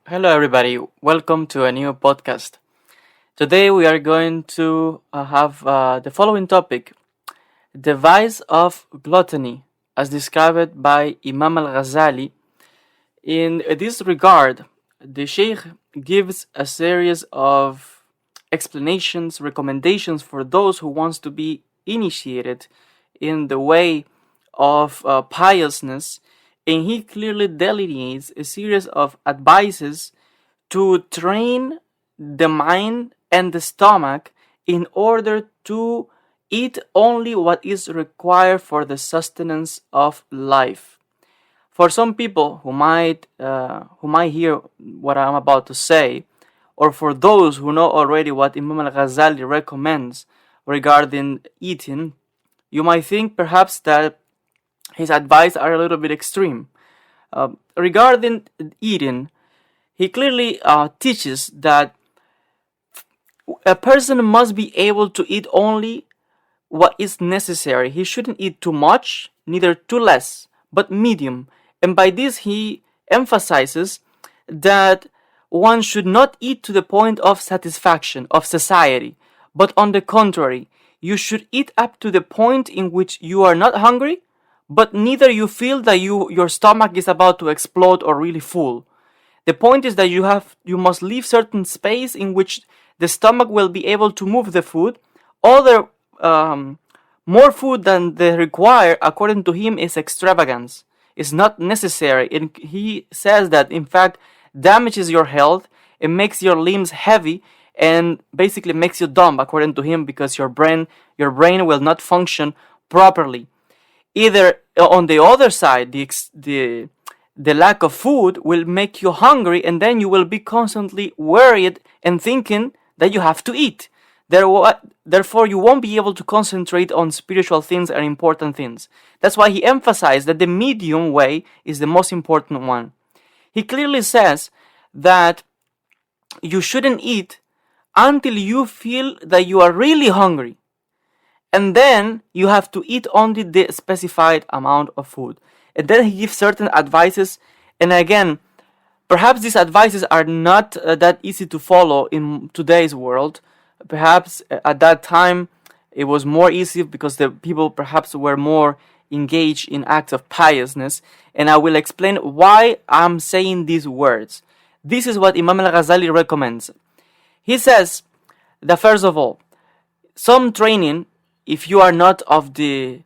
Hello, everybody. Welcome to a new podcast. Today, we are going to have the following topic: the vice of gluttony, as described by Imam Al Ghazali. In this regard, the Sheikh gives a series of explanations, recommendations for those who wants to be initiated in the way of piousness, and he clearly delineates a series of advices to train the mind and the stomach in order to eat only what is required for the sustenance of life. For some people who might hear what I'm about to say, or for those who know already what Imam Al Ghazali recommends regarding eating, you might think perhaps that his advice are a little bit extreme. Regarding eating, he clearly teaches that a person must be able to eat only what is necessary. He shouldn't eat too much, neither too less, but medium. And by this, he emphasizes that one should not eat to the point of satisfaction, of satiety, but on the contrary, you should eat up to the point in which you are not hungry, but neither you feel that your stomach is about to explode or really full. The point is that you must leave certain space in which the stomach will be able to move the food. Other more food than they require, according to him, is extravagance. It's not necessary. And he says that in fact damages your health, it makes your limbs heavy, and basically makes you dumb, according to him, because your brain will not function properly. Either on the other side, the lack of food will make you hungry, and then you will be constantly worried and thinking that you have to eat. Therefore, you won't be able to concentrate on spiritual things and important things. That's why he emphasized that the medium way is the most important one. He clearly says that you shouldn't eat until you feel that you are really hungry. And then you have to eat only the specified amount of food. And then he gives certain advices. And again, perhaps these advices are not that easy to follow in today's world. Perhaps at that time it was more easy because the people perhaps were more engaged in acts of piousness. And I will explain why I'm saying these words. This is what Imam Al Ghazali recommends. He says that first of all, some training, if you are not of the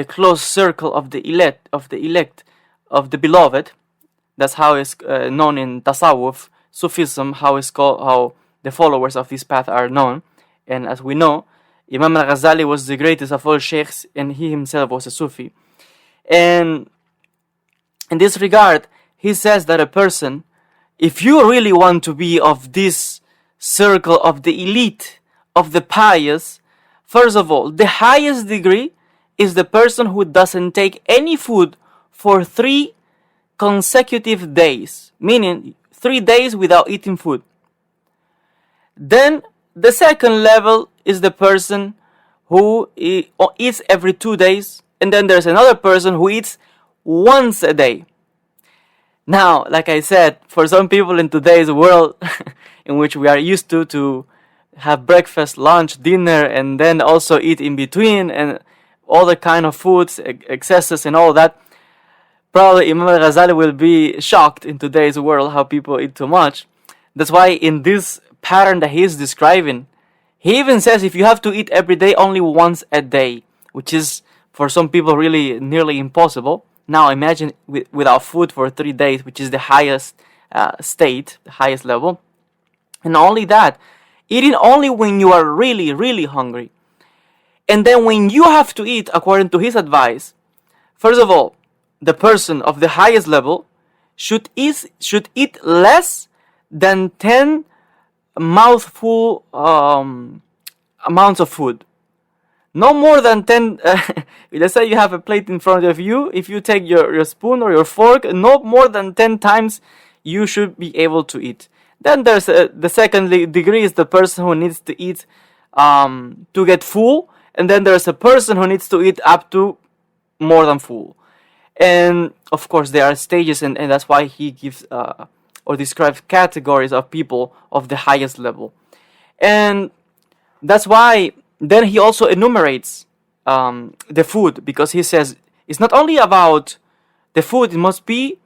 close circle of the elect, of the beloved, that's how it's known in Tasawwuf, Sufism, how the followers of this path are known. And as we know, Imam Al Ghazali was the greatest of all sheikhs, and he himself was a Sufi. And in this regard, he says that a person, if you really want to be of this circle of the elite, of the pious, first of all, the highest degree is the person who doesn't take any food for 3 consecutive days, meaning 3 days without eating food. Then the second level is the person who eats every 2 days, and then there's another person who eats once a day. Now, like I said, for some people in today's world, in which we are used to have breakfast, lunch, dinner, and then also eat in between, and all the kind of foods, excesses, and all that, probably Imam Al Ghazali will be shocked in today's world how people eat too much. That's why in this pattern that he is describing, he even says if you have to eat every day, only once a day, which is for some people really nearly impossible. Now imagine without food for 3 days, which is the highest state, the highest level. And not only that, eating only when you are really, really hungry. And then when you have to eat, according to his advice, first of all, the person of the highest level should eat less than 10 mouthful amounts of food. No more than 10, let's say you have a plate in front of you. If you take your spoon or your fork, no more than 10 times you should be able to eat. Then there's the second degree is the person who needs to eat to get full. And then there's a person who needs to eat up to more than full. And of course there are stages, and that's why he gives or describe categories of people of the highest level. And that's why then he also enumerates the food, because he says it's not only about the food, it must be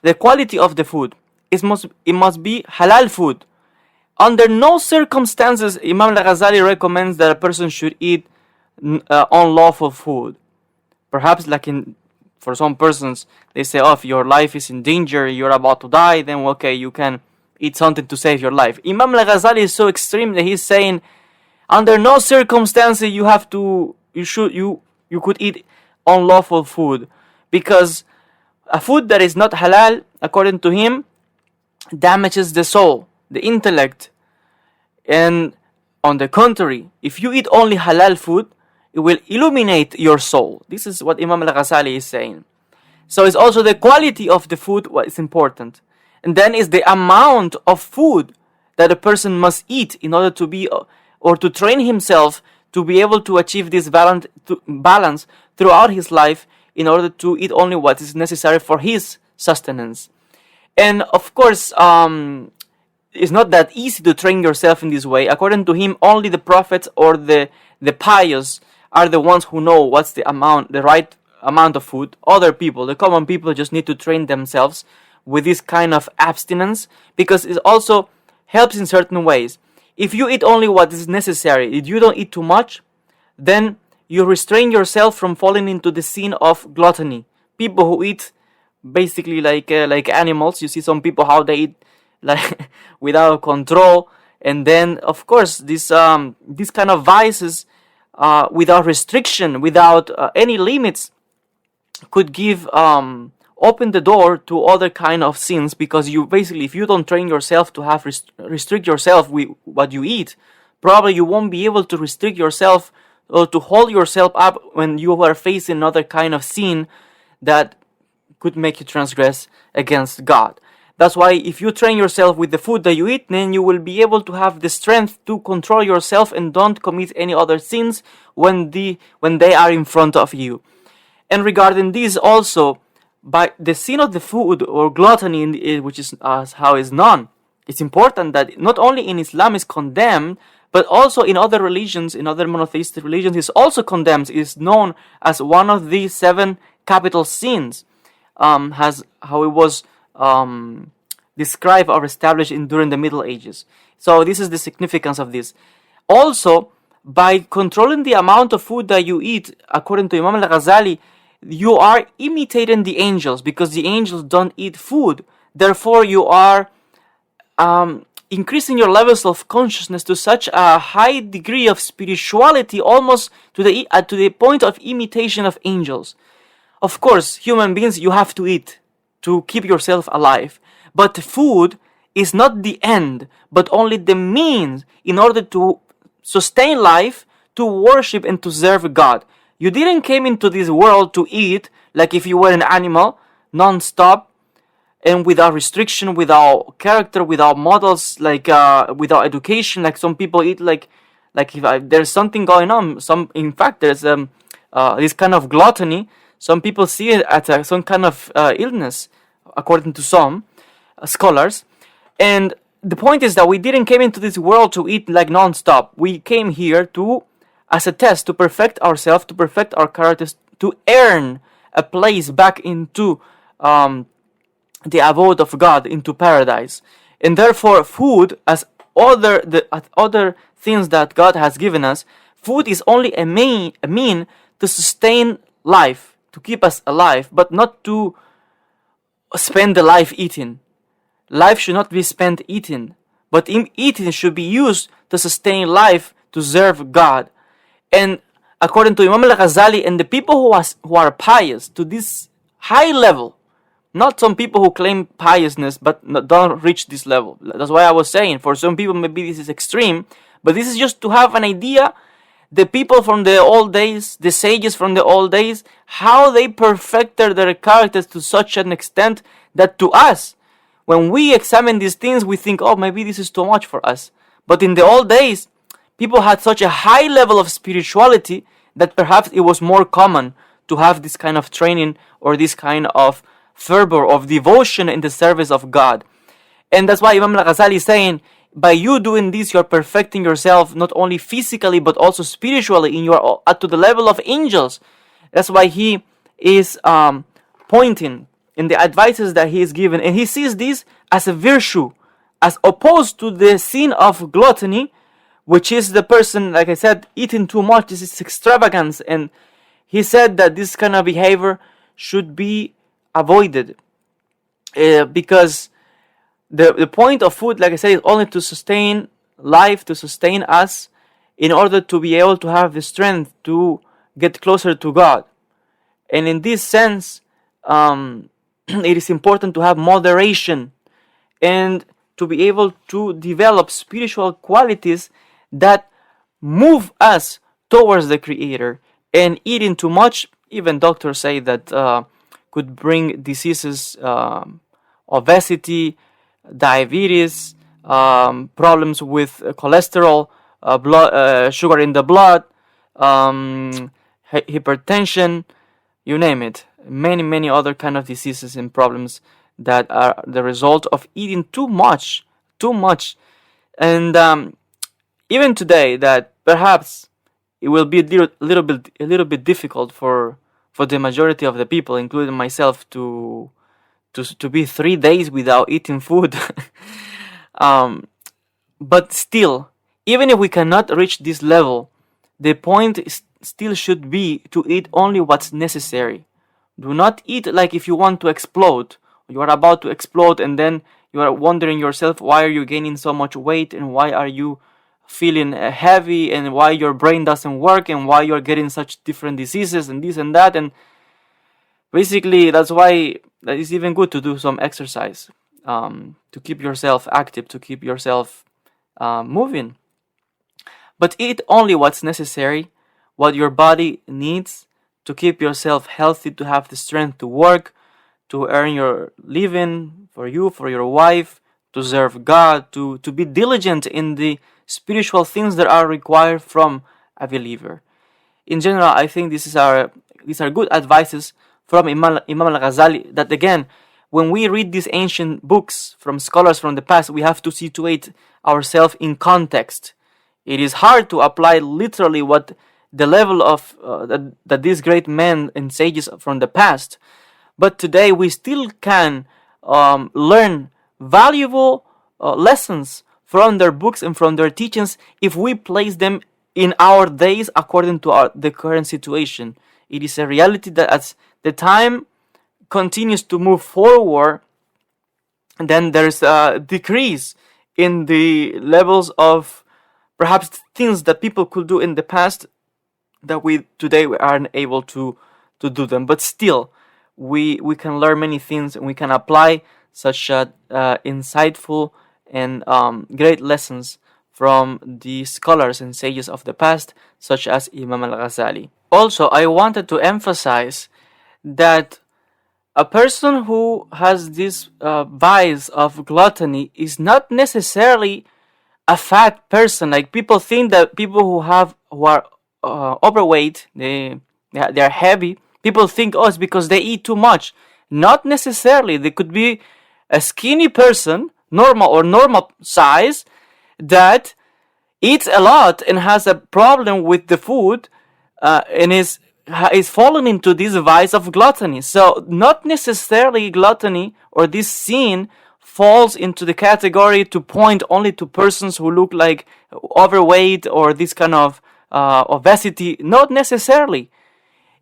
the quality of the food. It must be halal food. Under no circumstances Imam Al Ghazali recommends that a person should eat unlawful food. Perhaps like for some persons, they say, oh, if your life is in danger, you're about to die, then okay, you can eat something to save your life. Imam Al Ghazali is so extreme that he's saying, under no circumstances you could eat unlawful food, because a food that is not halal, according to him, damages the soul, the intellect. And on the contrary, if you eat only halal food, it will illuminate your soul. This is what Imam Al Ghazali is saying. So it's also the quality of the food what is important. And then is the amount of food that a person must eat in order to be, or to train himself to be able to achieve this balance throughout his life, in order to eat only what is necessary for his sustenance. And of course, it's not that easy to train yourself in this way. According to him, only the prophets or the pious are the ones who know what's the right amount of food. Other people, the common people, just need to train themselves with this kind of abstinence, because it also helps in certain ways. If you eat only what is necessary, if you don't eat too much, then you restrain yourself from falling into the sin of gluttony. People who eat basically like animals. You see some people how they eat like without control, and then of course this kind of vices, without restriction, without any limits, could give open the door to other kind of sins, because you basically, if you don't train yourself to have restrict yourself with what you eat, probably you won't be able to restrict yourself or to hold yourself up when you are facing another kind of sin that could make you transgress against God. That's why if you train yourself with the food that you eat, then you will be able to have the strength to control yourself and don't commit any other sins when they are in front of you. And regarding this also, by the sin of the food or gluttony, which is how it's known, it's important that not only in Islam is condemned, but also in other religions, in other monotheistic religions, is also condemned. Is known as one of the 7 capital sins, has how it was described or established during the Middle Ages. So this is the significance of this. Also, by controlling the amount of food that you eat, according to Imam Al Ghazali, you are imitating the angels, because the angels don't eat food. Therefore, you are increasing your levels of consciousness to such a high degree of spirituality, almost to the point of imitation of angels. Of course, human beings, you have to eat to keep yourself alive. But food is not the end, but only the means in order to sustain life, to worship and to serve God. You didn't came into this world to eat like if you were an animal, non-stop, and without restriction, without character, without models, like without education, like some people eat like if there's something going on. In fact, there's this kind of gluttony. Some people see it as some kind of illness, according to some scholars. And the point is that we didn't came into this world to eat like non-stop. We came here as a test, to perfect ourselves, to perfect our characters, to earn a place back into the abode of God, into paradise. And therefore, food, as other things that God has given us, food is only a mean to sustain life, to keep us alive, but not to spend the life eating. Life should not be spent eating, but eating should be used to sustain life, to serve God. And according to Imam Al Ghazali and the people who are pious to this high level, not some people who claim piousness but don't reach this level. That's why I was saying, for some people maybe this is extreme, but this is just to have an idea. The people from the old days, the sages from the old days, how they perfected their characters to such an extent that to us, when we examine these things, we think, oh, maybe this is too much for us. But in the old days, people had such a high level of spirituality that perhaps it was more common to have this kind of training or this kind of fervor of devotion in the service of God. And that's why Imam Al Ghazali is saying, by you doing this, you're perfecting yourself not only physically but also spiritually, in your to the level of angels. That's why he is pointing in the advices that he is given, and he sees this as a virtue, as opposed to the sin of gluttony, which is the person, like I said, eating too much. This is extravagance, and he said that this kind of behavior should be avoided, because the point of food, like I said, is only to sustain life, to sustain us, in order to be able to have the strength to get closer to God. And in this sense, it is important to have moderation and to be able to develop spiritual qualities that move us towards the Creator. And eating too much, even doctors say that could bring diseases, obesity, diabetes, problems with cholesterol, sugar in the blood, hypertension, you name it. Many other kind of diseases and problems that are the result of eating too much. And even today, that perhaps it will be a little bit difficult for the majority of the people, including myself, to be 3 days without eating food. But still, even if we cannot reach this level, the point still should be to eat only what's necessary. Do not eat like if you want to explode. You are about to explode, and then you are wondering yourself, why are you gaining so much weight, and why are you feeling heavy, and why your brain doesn't work, and why you're getting such different diseases and this and that. And basically, that's why it's even good to do some exercise, to keep yourself active, to keep yourself moving. But eat only what's necessary, what your body needs to keep yourself healthy, to have the strength to work, to earn your living for you, for your wife, to serve God, to be diligent in the spiritual things that are required from a believer. In general, I think these are good advices from Imam Al Ghazali, that again, when we read these ancient books from scholars from the past, we have to situate ourselves in context. It is hard to apply literally what the level of that these great men and sages from the past, but today we still can learn valuable lessons from their books and from their teachings if we place them in our days according to the current situation. It is a reality that as the time continues to move forward, then there's a decrease in the levels of perhaps things that people could do in the past, that we aren't able to do them. But still, we can learn many things, and we can apply such insightful and great lessons from the scholars and sages of the past, such as Imam Al Ghazali. Also, I wanted to emphasize that a person who has this vice of gluttony is not necessarily a fat person. Like, people think that people who are overweight, they are heavy. People think, oh, it's because they eat too much. Not necessarily. They could be a skinny person, normal size, that eats a lot and has a problem with the food, and is fallen into this vice of gluttony. So not necessarily gluttony or this sin falls into the category to point only to persons who look like overweight or this kind of obesity. Not necessarily.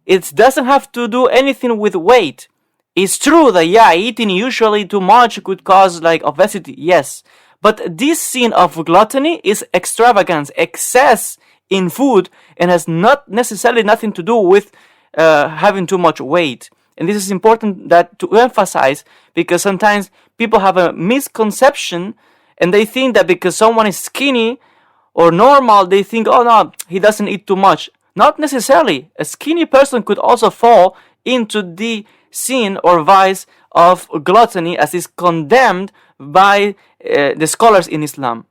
It doesn't have to do anything with weight. It's true that eating usually too much could cause like obesity, yes. But this sin of gluttony is extravagance, excess in food, and has not necessarily nothing to do with having too much weight. And this is important to emphasize, because sometimes people have a misconception, and they think that because someone is skinny or normal, they think, oh no, he doesn't eat too much. Not necessarily. A skinny person could also fall into the sin or vice of gluttony, as is condemned by the scholars in Islam.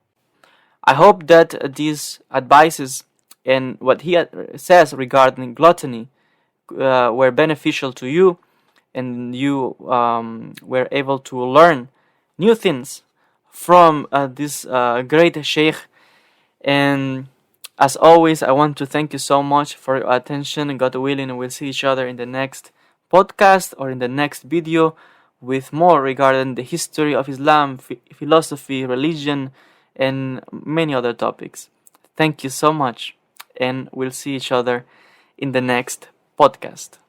I hope that these advices and what he says regarding gluttony were beneficial to you, and you were able to learn new things from this great sheikh. And as always, I want to thank you so much for your attention, and God willing, we'll see each other in the next podcast or in the next video with more regarding the history of Islam, philosophy, religion, and many other topics. Thank you so much, and we'll see each other in the next podcast.